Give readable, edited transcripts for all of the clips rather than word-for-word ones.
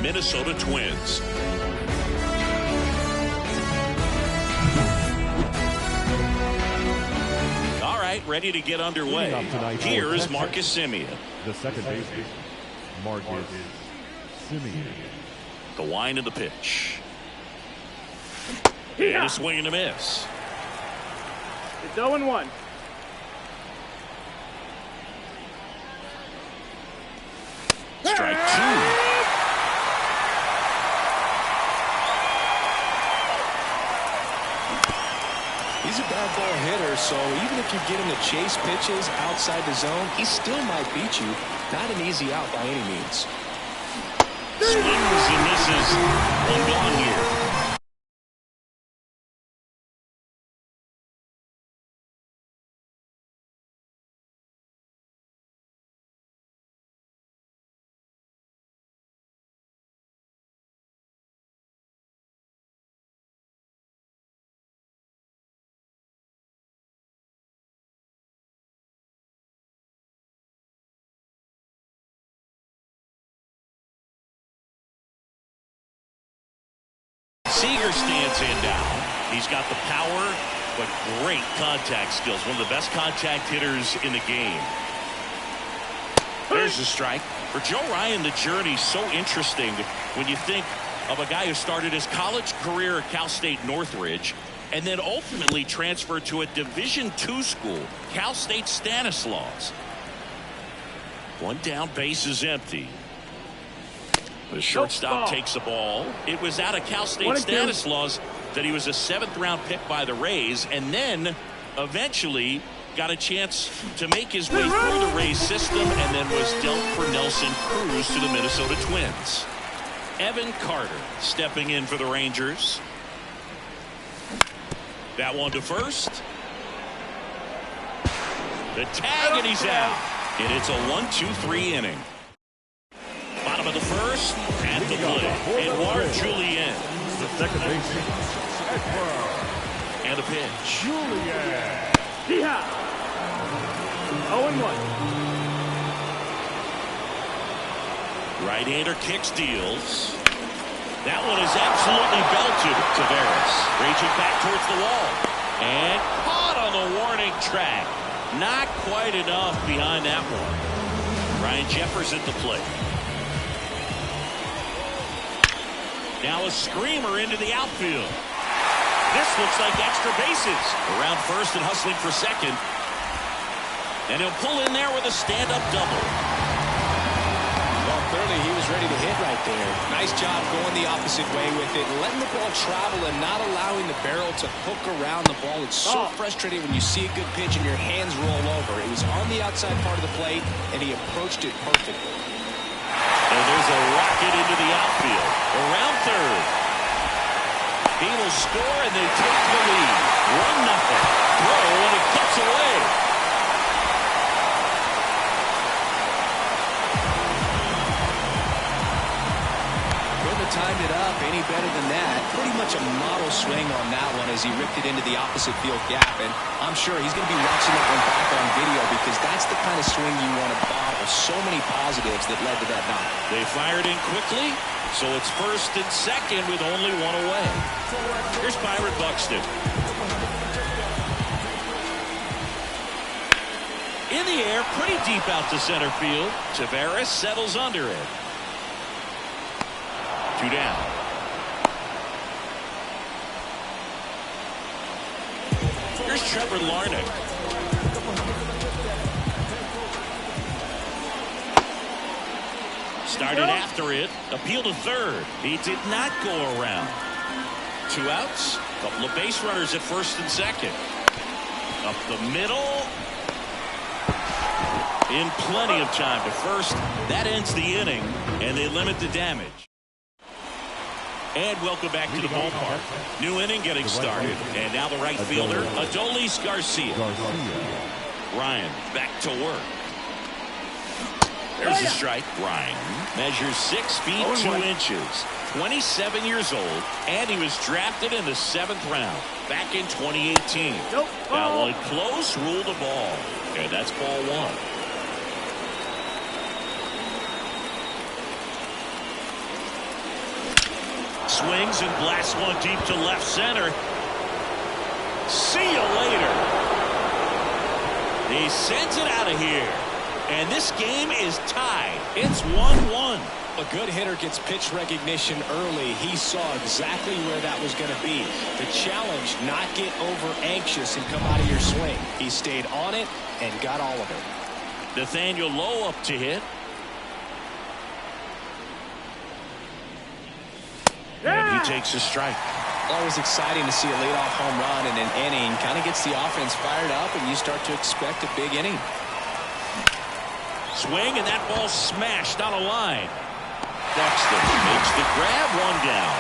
Minnesota Twins. All right, ready to get underway. Here's Marcus Semien. The second baseman, Marcus Semien. The wind of the pitch. And a swing and a miss. It's 0-1. Strike two. He's a bad ball hitter, so even if you get him to chase pitches outside the zone, he still might beat you. Not an easy out by any means. Swings and misses. One gone here. Seager stands in now. He's got the power, but great contact skills. One of the best contact hitters in the game. There's a strike. For Joe Ryan, the journey's so interesting when you think of a guy who started his college career at Cal State Northridge and then ultimately transferred to a Division II school, Cal State Stanislaus. One down, base is empty. The shortstop takes the ball. It was out of Cal State Stanislaus that he was a 7th-round pick by the Rays, and then eventually got a chance to make his way through the Rays system and then was dealt for Nelson Cruz to the Minnesota Twins. Evan Carter stepping in for the Rangers. That one to first. The tag, and he's out. And it's a 1-2-3 inning. Bottom of the first, at the plate, Edouard Julien. The second baseman, Edouard. And a pitch. Julien. 0-1. Right-hander kicks, deals. That one is absolutely belted. Taveras reaching back towards the wall. And caught on the warning track. Not quite enough behind that one. Ryan Jeffers at the plate. Now a screamer into the outfield. This looks like extra bases. Around first and hustling for second. And he'll pull in there with a stand-up double. Well, clearly he was ready to hit right there. Nice job going the opposite way with it, letting the ball travel and not allowing the barrel to hook around the ball. It's so frustrating when you see a good pitch and your hands roll over. It was on the outside part of the plate, and he approached it perfectly. And there's a rocket into the outfield. Around third. He will score, and they take the lead. 1-0. Throw, and it gets away. Couldn't have timed it up any better than that. Pretty much a model swing on that one as he ripped it into the opposite field gap. And I'm sure he's going to be watching that one back on video because that's the kind of swing you want to bottle. So many positives that led to that knock. They fired in quickly, so it's first and second with only one away. Here's Byron Buxton. In the air, pretty deep out to center field. Taveras settles under it. 2 down. Here's Trevor Larnach. Started after it. Appeal to third. He did not go around. 2 outs. Couple of base runners at first and second. Up the middle. In plenty of time to first. That ends the inning, and they limit the damage. And welcome back to the ballpark. New inning getting started. And now the right fielder, Adolis Garcia. Ryan back to work. There's a strike. Ryan measures 6 feet 2 inches. 27 years old, and he was drafted in the 7th round back in 2018. That one close, ruled a ball. And that's ball 1. Swings and blasts one deep to left center. See you later. He sends it out of here. And this game is tied. It's 1-1. A good hitter gets pitch recognition early. He saw exactly where that was going to be. The challenge, not get over anxious and come out of your swing. He stayed on it and got all of it. Nathaniel Lowe up to hit. And he takes a strike. Always exciting to see a leadoff home run in an inning. Kind of gets the offense fired up, and you start to expect a big inning. Swing, and that ball smashed on a line. Dexter makes the grab, one down.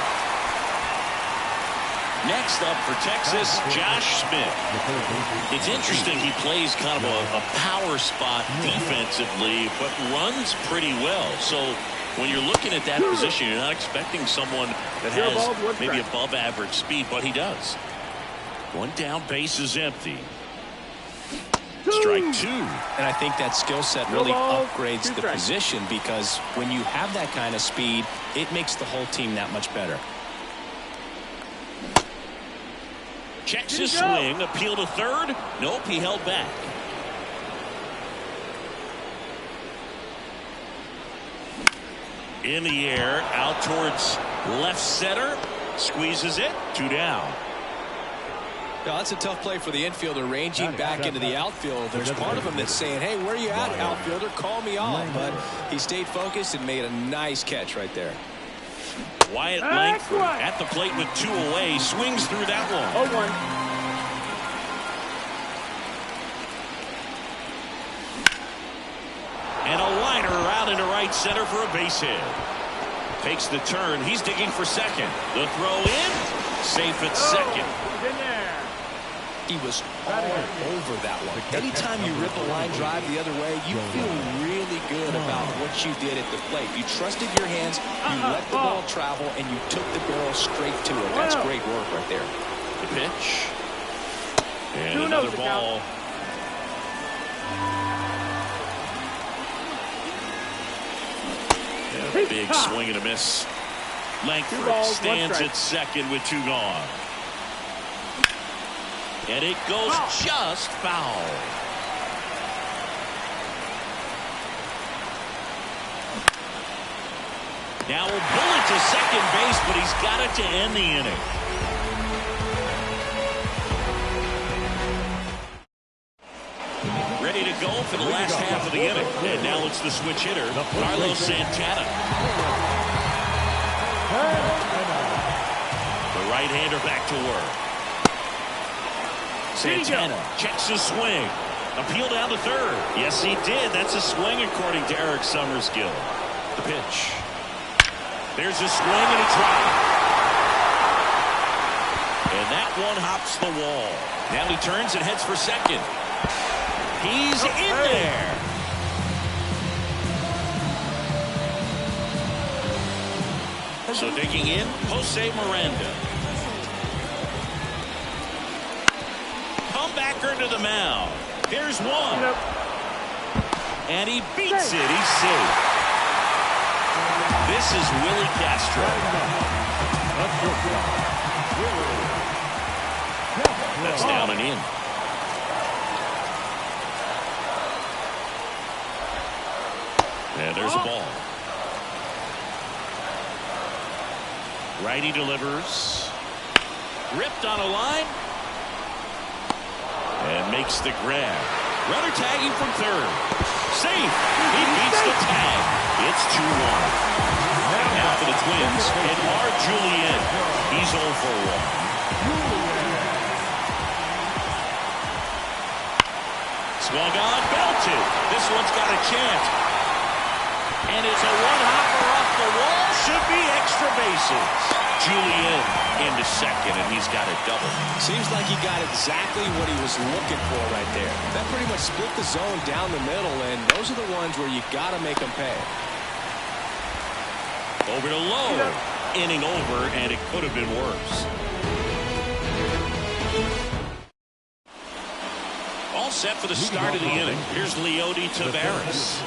Next up for Texas, Josh Smith. It's interesting, he plays kind of a power spot defensively, but runs pretty well. So when you're looking at that position, you're not expecting someone that has maybe above average speed, but he does. One down, base is empty. Strike two. And I think that skill set really upgrades the position, because when you have that kind of speed, it makes the whole team that much better. Checks his swing, appeal to third. Nope, he held back. In the air, out towards left center. Squeezes it, two down. Now, that's a tough play for the infielder, ranging back into the outfield. There's part of him that's saying, hey, where are you at, outfielder? Call me off. But he stayed focused and made a nice catch right there. Wyatt Langford at the plate with two away. Swings through that one. 0-1. And a liner out into right center for a base hit. Takes the turn. He's digging for second. The throw in. Safe at second. He's in there. He was all over that one. Anytime you rip a line drive the other way, you feel really good about what you did at the plate. You trusted your hands, you let the ball travel, and you took the barrel straight to it. That's great work right there. The pitch. And another ball. Big swing and a miss. Langford stands at second with two gone. And it goes just foul. Now a bullet to second base, but he's got it to end the inning. Ready to go for the last half of the inning. And now it's the switch hitter, Carlos Santana. The right-hander back to work. Santana checks his swing. Appeal down to third. Yes, he did. That's a swing according to Eric Summerskill. The pitch. There's a swing and a drop. And that one hops the wall. Now he turns and heads for second. He's in there. So digging in, Jose Miranda. Comebacker to the mound. Here's one. And he beats it. He's safe. This is Willie Castro. That's down and in. And there's a ball. Righty delivers. Ripped on a line. And makes the grab. Runner tagging from third. Safe. He beats the tag. It's 2-1. Now for the Twins, Edouard Julien. He's 0 for 1. Swung on, belted. This one's got a chance. And it's a one-hopper off the wall. Should be extra bases. Julien into second, and he's got a double. Seems like he got exactly what he was looking for right there. That pretty much split the zone down the middle, and those are the ones where you got to make them pay. Over to Lowe. Inning over, and it could have been worse. All set for the start of the inning. Here's Leody Taveras.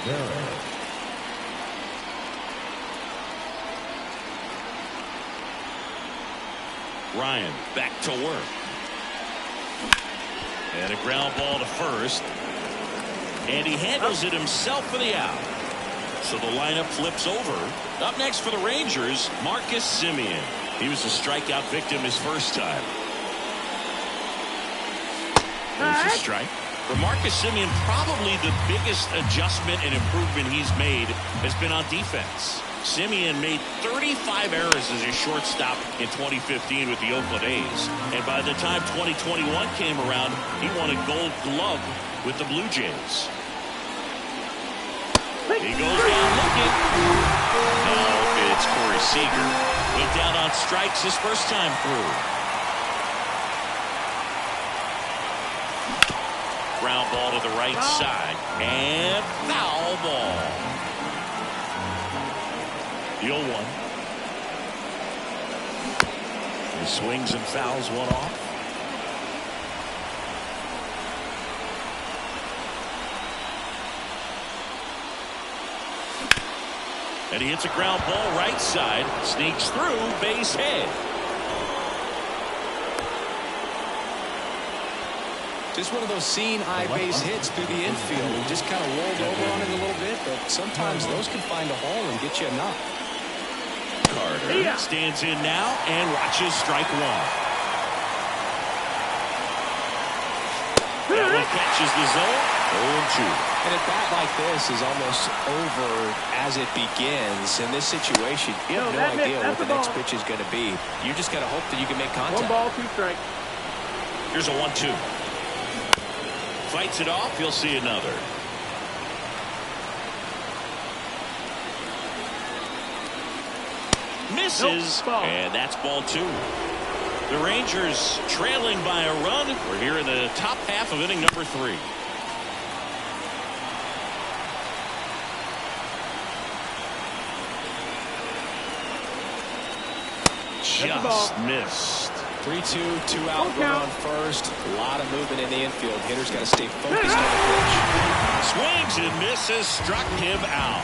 Barrett. Ryan back to work. And a ground ball to first. And he handles it himself for the out. So the lineup flips over. Up next for the Rangers, Marcus Semien. He was a strikeout victim his first time. There's a strike. For Marcus Semien, probably the biggest adjustment and improvement he's made has been on defense. Semien made 35 errors as a shortstop in 2015 with the Oakland A's. And by the time 2021 came around, he won a Gold Glove with the Blue Jays. He goes down looking. No, it's Corey Seager. Went down on strikes his first time through. Ground ball to the right side. And foul ball. The 0-1. He swings and fouls one off. And he hits a ground ball right side. Sneaks through, base hit. Just one of those seeing eye base hits through the infield. He just kind of rolled over on it a little bit, but sometimes those can find a hole and get you a knock. Carter stands in now and watches strike one. That one catches the zone. 0-2. And a bat like this is almost over as it begins. In this situation, you have no idea what the next pitch is going to be. You just got to hope that you can make contact. 1 ball, 2 strikes. Here's a 1-2. Fights it off. He'll see another. Misses, and that's ball 2. The Rangers trailing by a run. We're here in the top half of inning number 3. Just missed. 3-2, 2 out, runner on first. A lot of movement in the infield. Hitters got to stay focused on the pitch. Swings and misses, struck him out.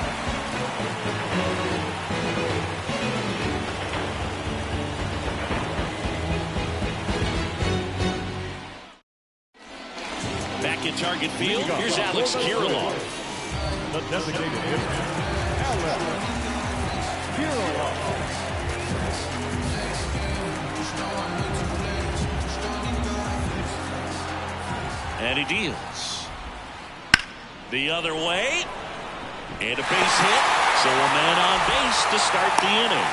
Back in target field, here's Alex Kirilloff. The designated hitter, Alex Kirilloff. And he deals. The other way. And a base hit. So a man on base to start the inning.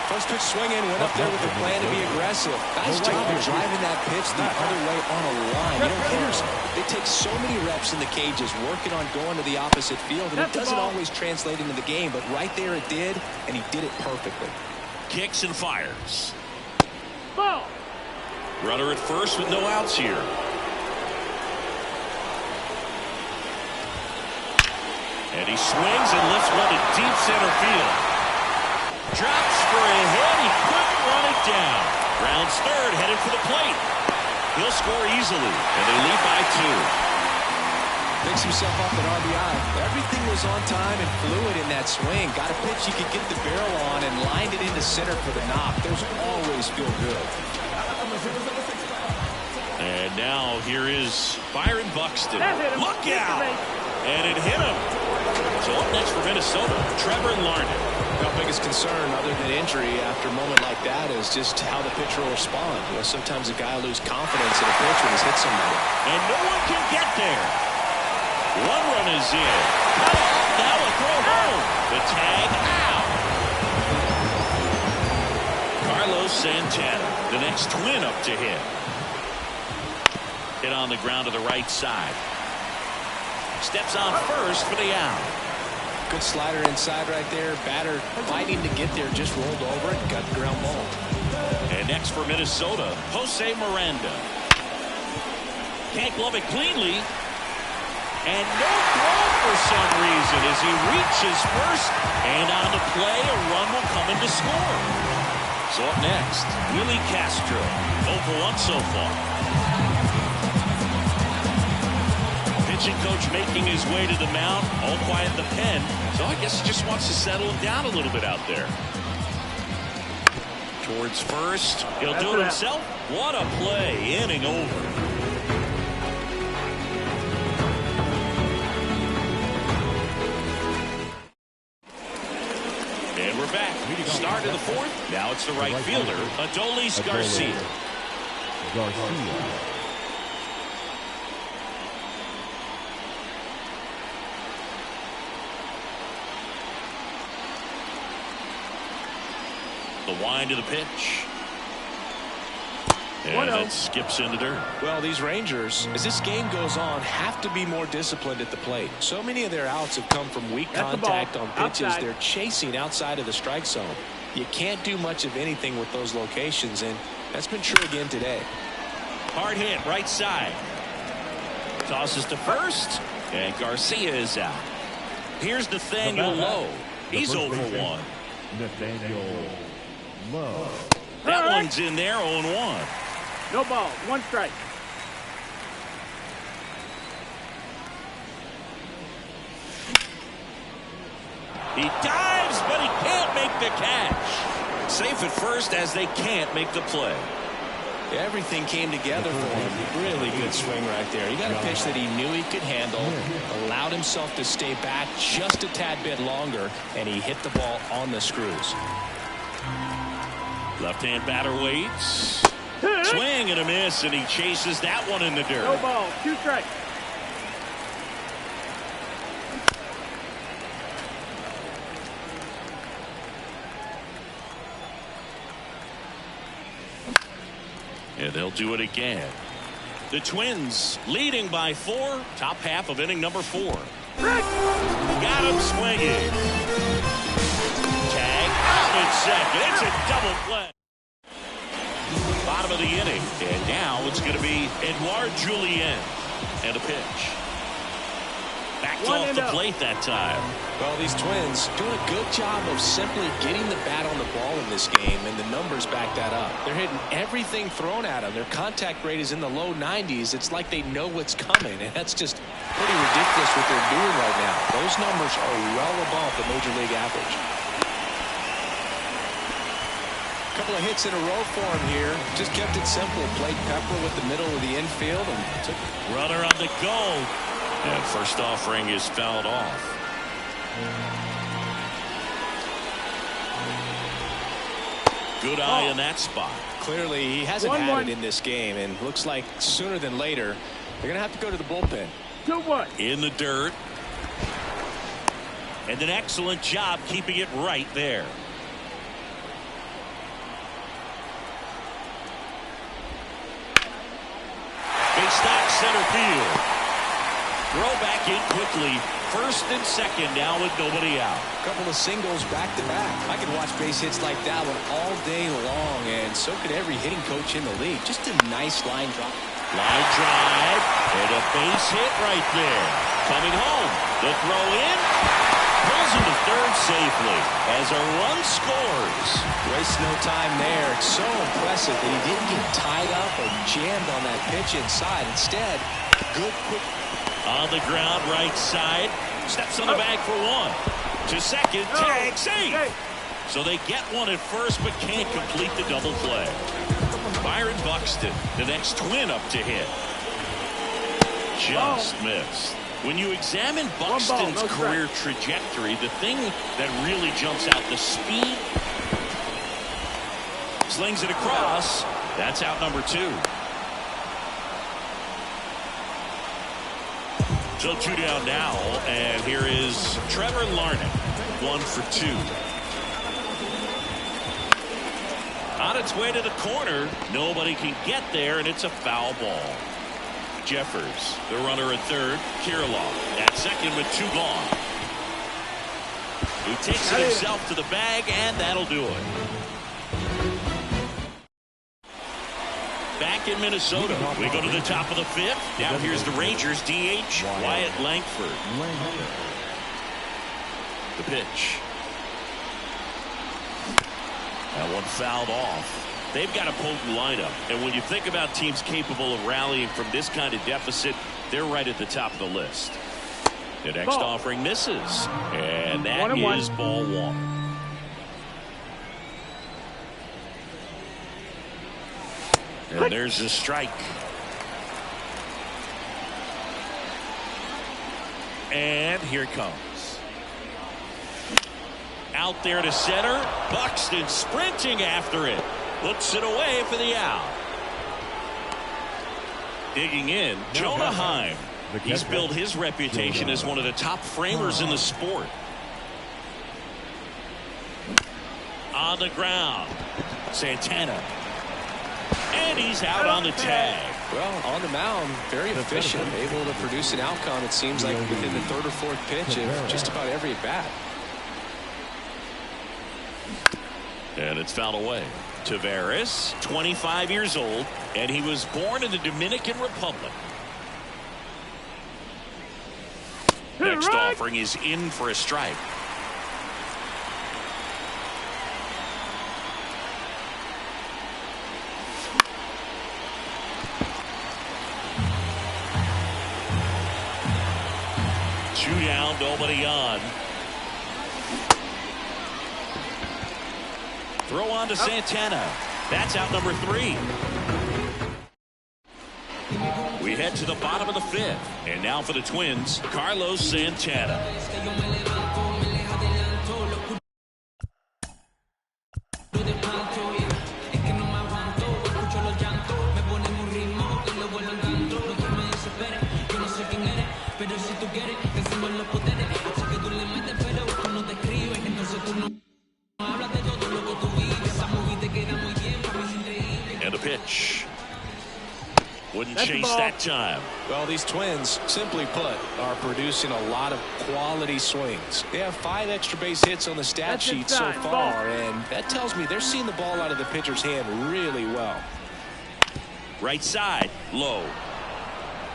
First pitch swinging, went up there with the plan to be aggressive. Nice job of driving that pitch the other way on a line. You know, hitters, they take so many reps in the cages working on going to the opposite field, and it doesn't always translate into the game, but right there it did, and he did it perfectly. Kicks and fires. Ball. Runner at first with no outs here. And he swings and lifts one to deep center field. Drops for a hit. He couldn't run it down. Rounds third, headed for the plate. He'll score easily, and they lead by 2. Picks himself up at RBI. Everything was on time and fluid in that swing. Got a pitch he could get the barrel on and lined it into center for the knock. Those always feel good. And now here is Byron Buxton. Look out! And it hit him. So up next for Minnesota, Trevor Larned. Our biggest concern, other than injury after a moment like that, is just how the pitcher will respond. You know, sometimes a guy will lose confidence in a pitch when he's hit somebody. And no one can get there. One run is in. Cut off, now a throw home. The tag out. Carlos Santana, the next twin up to hit. Hit on the ground to the right side. Steps on first for the out. Good slider inside right there. Batter fighting to get there, just rolled over and got the ground ball. And next for Minnesota, Jose Miranda. Can't glove it cleanly. And no throw for some reason as he reaches first. And on the play, a run will come in to score. So up next, Willie Castro. 0 for 1 so far. pitching coach making his way to the mound, all quiet in the pen. So I guess he just wants to settle him down a little bit out there. Towards first. He'll do it himself. What a play. Inning over. And we're back. Start of the fourth. Now it's the right fielder, Adolis Garcia. The wind of the pitch. And it skips in the dirt. Well, these Rangers, as this game goes on, have to be more disciplined at the plate. So many of their outs have come from weak contact on pitches outside. They're chasing outside of the strike zone. You can't do much of anything with those locations, and that's been true again today. Hard hit, right side. Tosses to first, and Garcia is out. Here's Nathaniel Lowe. He's over one. Nathaniel Lowe. That one's in there, 0-1. No ball, 1 strike. He dives, but he can't make the catch. Safe at first as they can't make the play. Everything came together for him. Really good swing right there. He got a pitch that he knew he could handle, allowed himself to stay back just a tad bit longer, and he hit the ball on the screws. Left-hand batter waits. Swing and a miss, and he chases that one in the dirt. No ball, 2 strikes. And they'll do it again. The Twins leading by 4. Top half of inning number 4. Got him swinging. Tag out at second. It's a double play. Bottom of the inning. And now it's going to be Edouard Julien. And a pitch. Backed off the plate that time. Well, these Twins doing a good job of simply getting the bat on the ball in this game, and the numbers back that up. They're hitting everything thrown at them. Their contact rate is in the low 90s. It's like they know what's coming, and that's just pretty ridiculous what they're doing right now. Those numbers are well above the major league average. A couple of hits in a row for him here. Just kept it simple. Played pepper with the middle of the infield and took runner on the goal. And first offering is fouled off. Good eye in that spot. Clearly, he hasn't had it in this game, and looks like sooner than later, they're going to have to go to the bullpen. 2-1. In the dirt. And an excellent job keeping it right there. Big stock center field. Throw back in quickly. First and second now with nobody out. A couple of singles back to back. I could watch base hits like that one all day long, and so could every hitting coach in the league. Just a nice line drive. Line drive and a base hit right there. Coming home. The throw in. Pulls him to third safely as a run scores. Wastes no time there. It's so impressive that he didn't get tied up or jammed on that pitch inside. Instead, good quick. On the ground, right side. Steps on the bag for 1. To second, tag, safe. So they get one at first, but can't complete the double play. Byron Buxton, the next Twin up to hit. Just missed. When you examine Buxton's career trajectory, the thing that really jumps out, the speed. Slings it across. That's out number 2. So 2 down now, and here is Trevor Larnach, 1 for 2. On its way to the corner, nobody can get there, and it's a foul ball. Jeffers, the runner at third. Kirilloff at second with 2 gone. He takes it himself to the bag, and that'll do it. Back in Minnesota, we go to the top of the 5th. Now here's the Rangers DH, Wyatt Langford. The pitch. That one fouled off. They've got a potent lineup, and when you think about teams capable of rallying from this kind of deficit, they're right at the top of the list. The next Ball. offering misses. And that 1-1. is ball one. And there's a strike. And here it comes. Out there to center. Buxton sprinting after it. Puts it away for the out. Digging in, Jonah Heim. He's built his reputation as one of the top framers in the sport. On the ground, Santana. And he's out on the tag. Well, on the mound, very efficient, able to produce an outcome, it seems like, within the third or fourth pitch of just about every at-bat. And it's fouled away. Taveras, 25 years old, and he was born in the Dominican Republic. Next offering is in for a strike. Two down, nobody on. Throw on to Santana. That's out number 3. We head to the bottom of the 5th. And now for the Twins, Carlos Santana. And a pitch. Wouldn't chase that time. Well, these Twins, simply put, are producing a lot of quality swings. They have 5 extra base hits on the stat sheet so far, and that tells me they're seeing the ball out of the pitcher's hand really well. Right side, low.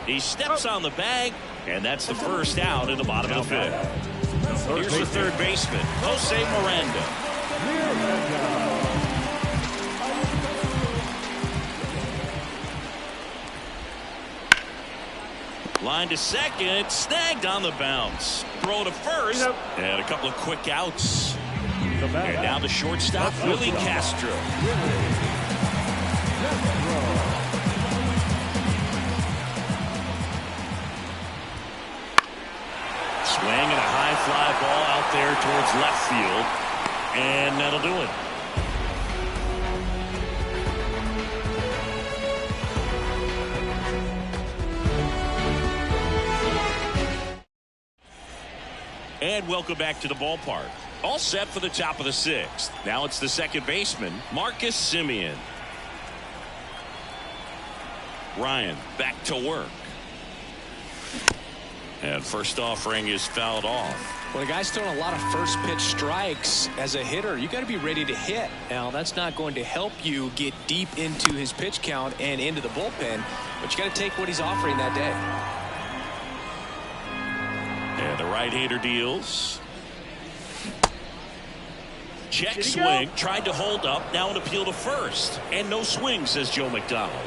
He steps on the bag, and that's the first out in the bottom of the 5th. Here's the third baseman, Jose Miranda. Line to second, snagged on the bounce. Throw to first, and a couple of quick outs. And now the shortstop, Willie Castro. Swing and a high fly ball out there towards left field, and that'll do it. And welcome back to the ballpark. All set for the top of the 6th. Now it's the second baseman, Marcus Semien. Ryan back to work. And first offering is fouled off. When a guy's throwing a lot of first pitch strikes as a hitter, you got to be ready to hit. Now, that's not going to help you get deep into his pitch count and into the bullpen, but you got to take what he's offering that day. And the right-hander deals. Check swing. Tried to hold up. Now an appeal to first. And no swing, says Joe McDonald.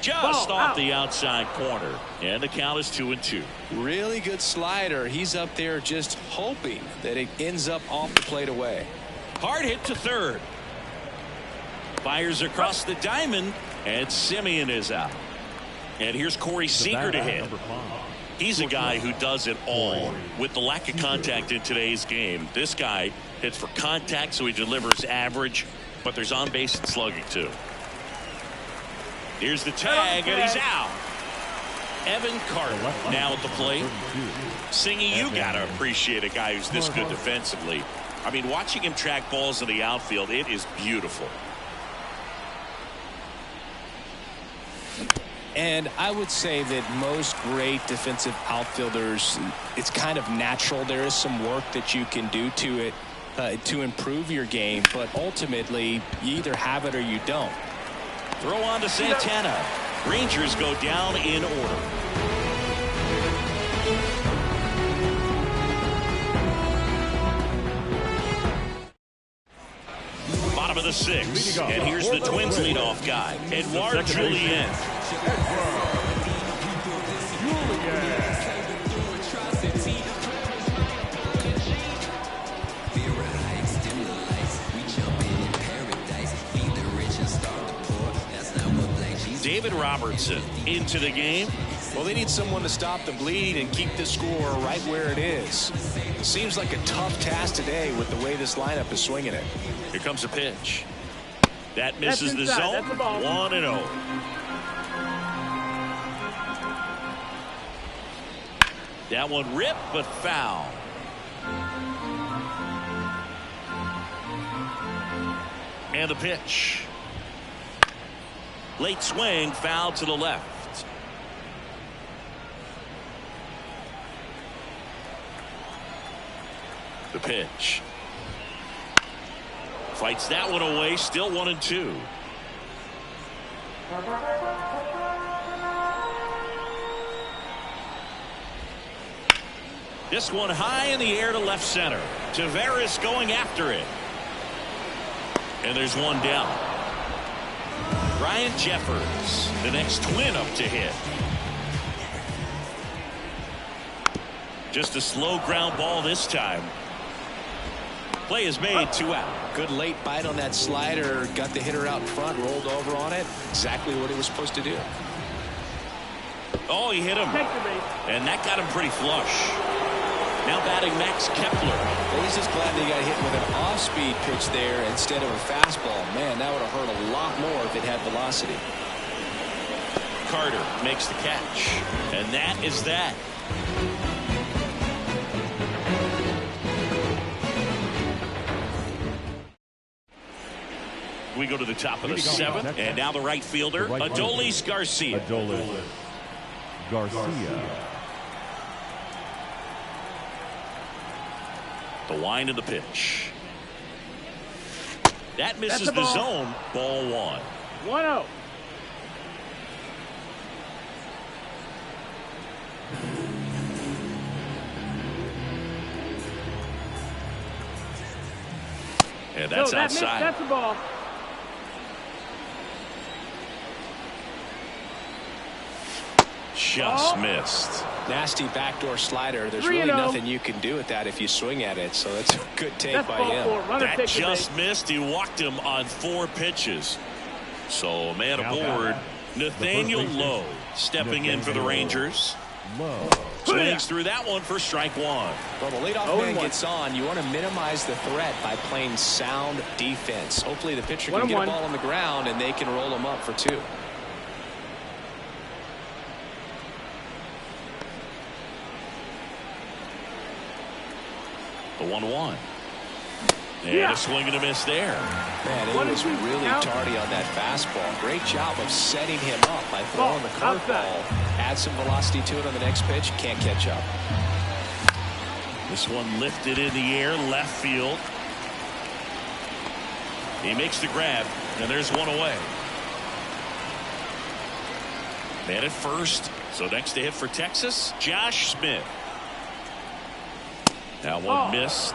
Just off the outside corner. And the count is 2-2. Really good slider. He's up there just hoping that it ends up off the plate away. Hard hit to third. Fires across the diamond. And Semien is out. And here's Corey Seager to hit. He's a guy who does it all. With the lack of contact in today's game, this guy hits for contact, so he delivers average, but there's on base and slugging too. Here's the tag, and he's out. Evan Carter now at the plate. Singy, you gotta appreciate a guy who's this good defensively. I mean, watching him track balls in the outfield, it is beautiful. And I would say that most great defensive outfielders, it's kind of natural. There is some work that you can do to it to improve your game, but ultimately you either have it or you don't. Throw on to Santana. Rangers go down in order. Bottom of of the 6th. And here's the Twins leadoff guy, Edouard Julien. David Robertson into the game. Well, they need someone to stop the bleed and keep the score right where it is. Seems like a tough task today with the way this lineup is swinging it. Here comes a pitch. That misses the zone. 1-0. That one ripped, but foul. And the pitch. Late swing, foul to the left. The pitch. Fights that one away, still 1-2. This one high in the air to left center. Taveras going after it. And there's one down. Ryan Jeffers, the next Twin up to hit. Just a slow ground ball this time. Play is made, 2 out. Good late bite on that slider. Got the hitter out in front, rolled over on it. Exactly what he was supposed to do. Oh, he hit him. And that got him pretty flush. Now batting Max Kepler. Well, he's just glad they got hit with an off-speed pitch there instead of a fastball. Man, that would have hurt a lot more if it had velocity. Carter makes the catch. And that is that. We go to the top of the 7th, and now the right fielder, Adolis Garcia. Adolis Garcia. The wind of the pitch. That misses the zone. Ball 1. 1-0. And that's outside. That's the ball. Just missed. Nasty backdoor slider. There's really nothing you can do with that if you swing at it. So that's a good take by him. That just missed. He walked him on 4 pitches. So man aboard. Nathaniel Lowe stepping in for the Rangers. Swings through that one for strike 1. Well, the leadoff man gets on. You want to minimize the threat by playing sound defense. Hopefully the pitcher can get a ball on the ground and they can roll him up for 2. The 1-1. And a swing and a miss there. Man, he was really tardy on that fastball. Great job of setting him up by throwing the curveball. Add some velocity to it on the next pitch. Can't catch up. This one lifted in the air, left field. He makes the grab, and there's one away. Man at first. So next to hit for Texas, Josh Smith. Now one missed.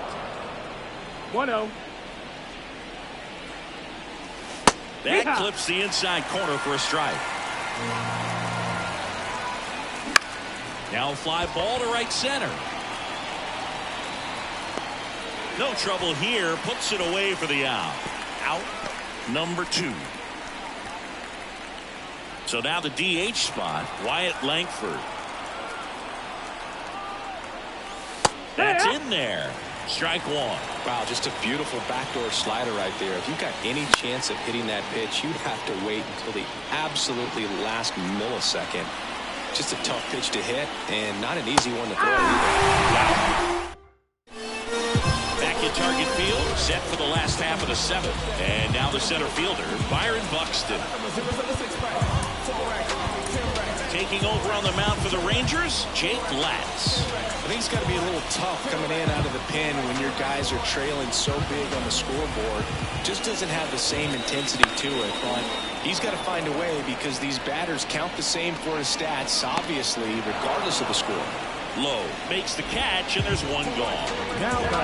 1-0. That clips the inside corner for a strike. Now a fly ball to right center. No trouble here. Puts it away for the out. Out number 2. So now the DH spot, Wyatt Langford. That's in there. Strike 1. Wow, just a beautiful backdoor slider right there. If you've got any chance of hitting that pitch, you have to wait until the absolutely last millisecond. Just a tough pitch to hit, and not an easy one to throw either. Wow. Back in target field, set for the last half of the 7th. And now the center fielder, Byron Buxton. Taking over on the mound for the Rangers, Jake Latz. I think it's got to be a little tough coming in out of the pen when your guys are trailing so big on the scoreboard. Just doesn't have the same intensity to it, but he's got to find a way because these batters count the same for his stats, obviously, regardless of the score. Low makes the catch, and there's one gone.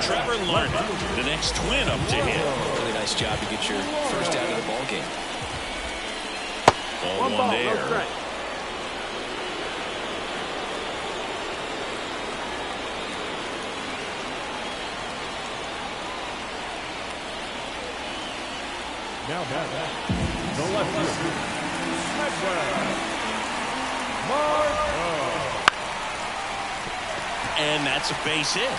Trevor Larned, the next twin up to him. Really nice job to get your first out of the ball game. Ball one there. Now back. The left fielder. And that's a base hit.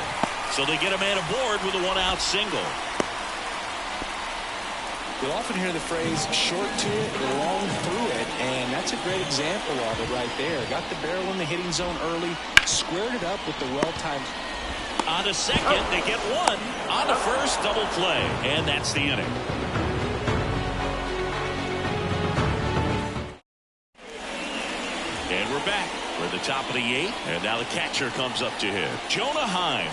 So they get a man aboard with a one-out single. You'll often hear the phrase short to it, long through it, and that's a great example of it right there. Got the barrel in the hitting zone early, squared it up with the well-timed. On to second, they get one. On to first, double play, and that's the inning. And we're back. We're at the top of the 8th, and now the catcher comes up to him. Jonah Heim.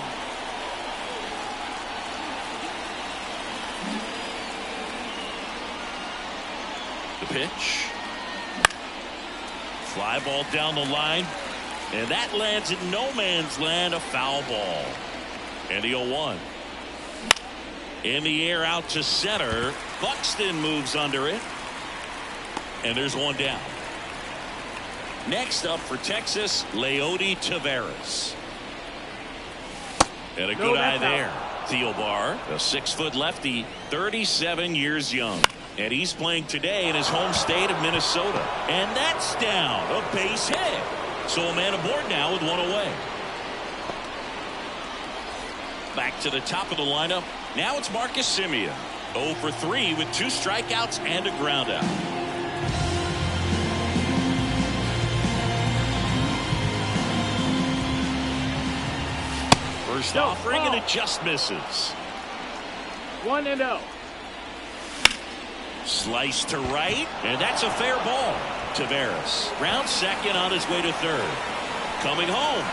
The pitch. Fly ball down the line, and that lands in no man's land, a foul ball. And the 0-1. In the air out to center. Buxton moves under it, and there's one down. Next up for Texas, Leody Taveras. And a good eye there. Thielbar, a 6-foot lefty, 37 years young. And he's playing today in his home state of Minnesota. And that's down, a base hit. So a man aboard now with one away. Back to the top of the lineup. Now it's Marcus Semien. 0 for 3 with 2 strikeouts and a groundout. First offering, and it just misses. 1-0. Slice to right, and that's a fair ball. Taveras round second on his way to third. Coming home.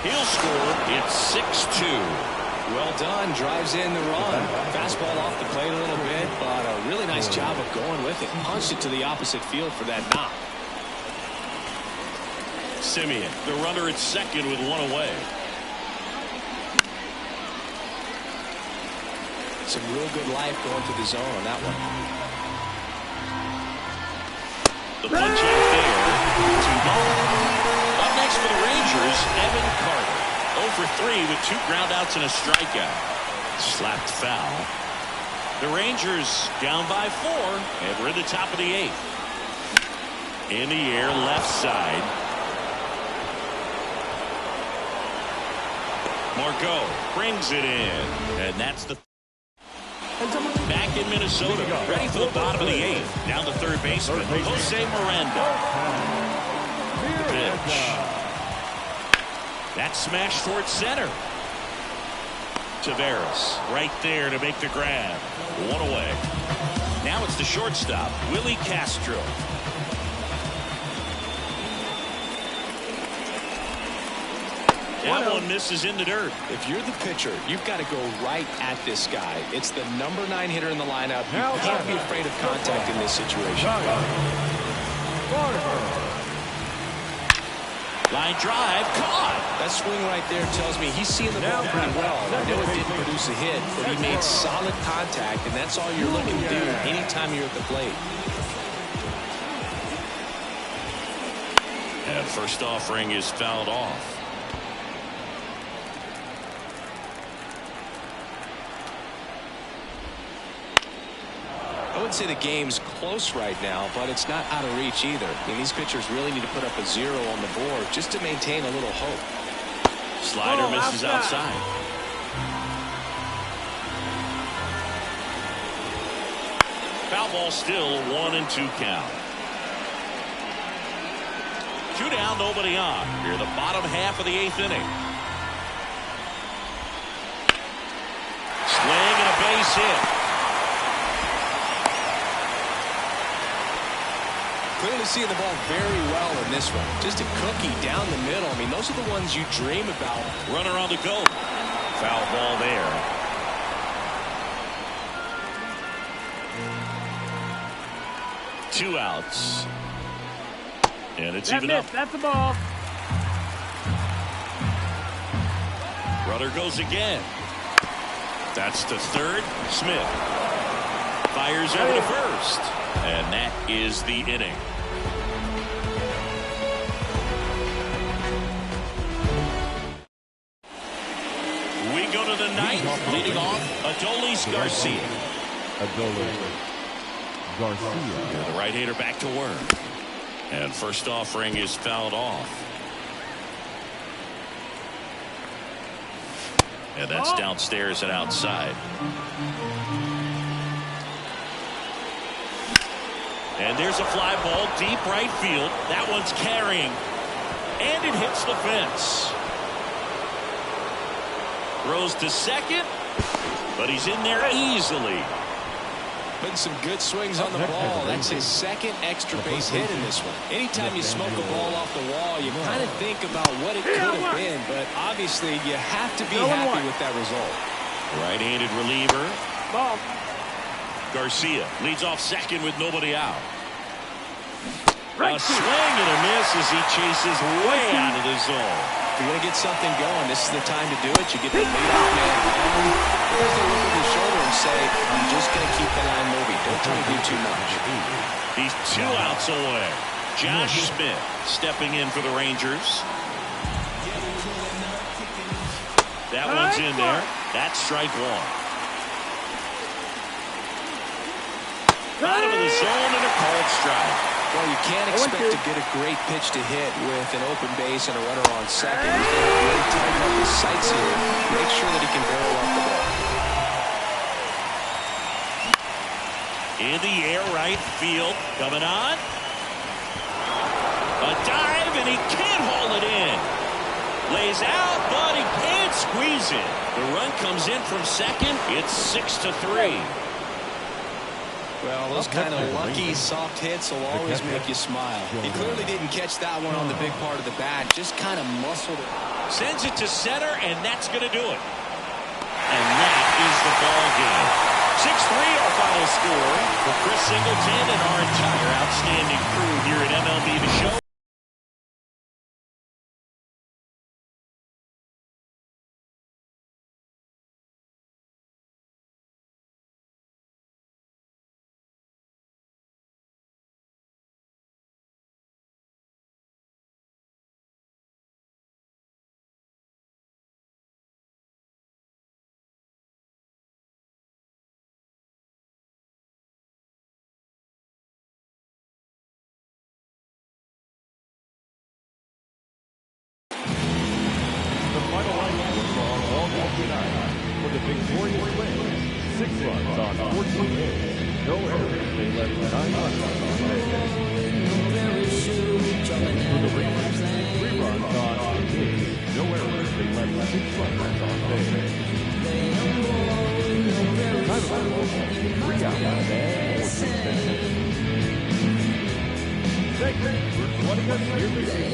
He'll score. It's 6-2. Well done. Drives in the run. Fastball off the plate a little bit, but a really nice job of going with it. Punched it to the opposite field for that knock. Semien, the runner at second with one away. Some real good life going to the zone on that one. The punch out there. 2 ball. Up next for the Rangers, Evan Carter. 0 for 3 with 2 groundouts and a strikeout. Slapped foul. The Rangers down by 4, and we're in the top of the 8th. In the air, left side. Margot brings it in, and that's the back in Minnesota, ready for the bottom of the 8th. Down the third baseman, Jose Miranda. The pitch. That's smashed towards center. Taveras right there to make the grab. One away. Now it's the shortstop, Willie Castro. That one misses in the dirt. If you're the pitcher, you've got to go right at this guy. It's the number 9 hitter in the lineup. You can't be afraid of contact in this situation. Line drive, caught. That swing right there tells me he's seeing the ball pretty well. I know it didn't produce a hit, but he made solid contact, and that's all you're looking to do anytime you're at the plate. And first offering is fouled off. I wouldn't say the game's close right now, but it's not out of reach either. I mean, these pitchers really need to put up a 0 on the board just to maintain a little hope. Slider misses outside. Foul ball still, 1-2 count. 2 down, nobody on. Here the bottom half of the 8th inning. Swing and a base hit. Clearly seeing the ball very well in this one. Just a cookie down the middle. I mean, those are the ones you dream about. Runner on the go. Foul ball there. Two outs. And it's even up. That's the ball. Runner goes again. That's to third. Smith fires over to first. And that is the inning. We go to the ninth. Leading off, Adolis Garcia. Adolis Garcia. The right-hander back to work. And first offering is fouled off. And that's downstairs and outside. And there's a fly ball deep right field. That one's carrying. And it hits the fence. Throws to second. But he's in there easily. Putting some good swings on the ball. That's his second extra base hit in this one. Anytime you smoke a ball off the wall, you kind of think about what it could have been, but obviously you have to be happy with that result. Right-handed reliever. Garcia leads off second with nobody out. A swing and a miss as he chases way out of the zone. If you're going to get something going, this is the time to do it. You get the leadoff man down. There's the look of his shoulder and say, I'm just going to keep the line moving. Don't try to do too much. He's 2 outs away. Josh Smith stepping in for the Rangers. That one's in there. That's strike one. Bottom of the zone and a called strike. Well, you can't expect to get a great pitch to hit with an open base and a runner on second. He's going to really tighten up his sights here. Make sure that he can barrel off the ball. In the air, right field. Coming on. A dive, and he can't haul it in. Lays out, but he can't squeeze it. The run comes in from second. It's 6-3. Well, those kind of lucky, soft hits will always make you smile. He clearly didn't catch that one on the big part of the bat. Just kind of muscled it. Sends it to center, and that's going to do it. And that is the ball game. 6-3 our final score for Chris Singleton and our entire outstanding crew here at MLB The Show. For the victorious win, 6 runs on 14 hits, no errors. They left 9 runs on base. For the Rangers, 3 runs on 8 hits, no errors. They left 6 runs on base. Time of ball, 3 outs and 14 pitches. Thank you for joining us here today.